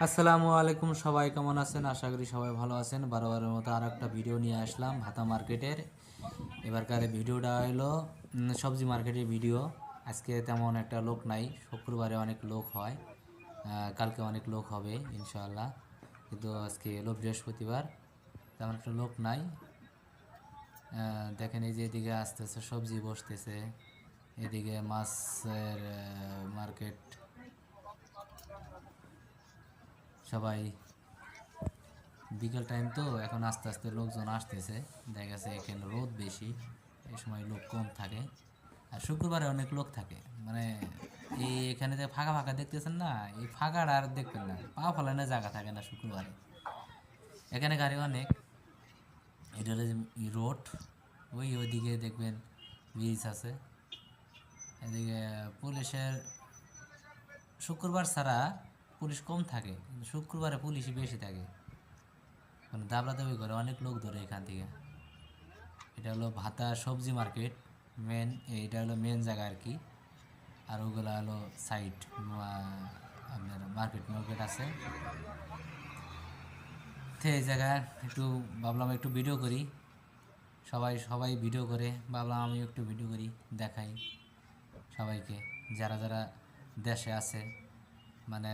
আসসালামু আলাইকুম, সবাই কেমন আছেন? আশা করি সবাই ভালো আছেন। বারবারের মতো আর একটা ভিডিও নিয়ে আসলাম ভাতা মার্কেটের। এবারকার ভিডিওটা হলো সবজি মার্কেটের ভিডিও। আজকে তেমন একটা লোক নাই, শুক্রবারে অনেক লোক হয়, কালকে অনেক লোক হবে ইনশাআল্লাহ। কিন্তু আজকে এলো বৃহস্পতিবার, তেমন একটা লোক নাই। দেখেন এই যে এদিকে আসতেছে সবজি বসতেছে, এদিকে মাছের মার্কেট। সবাই বিকেল টাইম তো এখন আস্তে আস্তে লোকজন আসতেছে। দেখা গেছে এখানে রোদ বেশি, এই সময় লোক কম থাকে। আর শুক্রবারে অনেক লোক থাকে, মানে এই এখানে যে ফাঁকা ফাঁকা দেখতেছেন না, এই ফাঁকাটা আর দেখবেন না, পা ফেলানোর জায়গা থাকে না শুক্রবারে। এখানে গাড়ি অনেক, এটা হলো রোড। ওইদিকে দেখবেন ব্রিজ আছে। এদিকে পুলিশের শুক্রবার ছাড়া পুলিশ কম থাকে, কিন্তু শুক্রবারে পুলিশই বেশি থাকে, মানে দাবলাদাবি করে অনেক লোক ধরে এখান থেকে। এটা হলো ভাতা সবজি মার্কেট, মেন এইটা হলো মেন জায়গা আর কি। আর ওগুলো হলো সাইড, আপনার মার্কেট মার্কেট আছে। তো এই জায়গায় একটু ভাবলাম একটু ভিডিও করি। সবাই সবাই ভিডিও করে, ভাবলাম আমি একটু ভিডিও করি, দেখাই সবাইকে যারা যারা দেশে আছে, মানে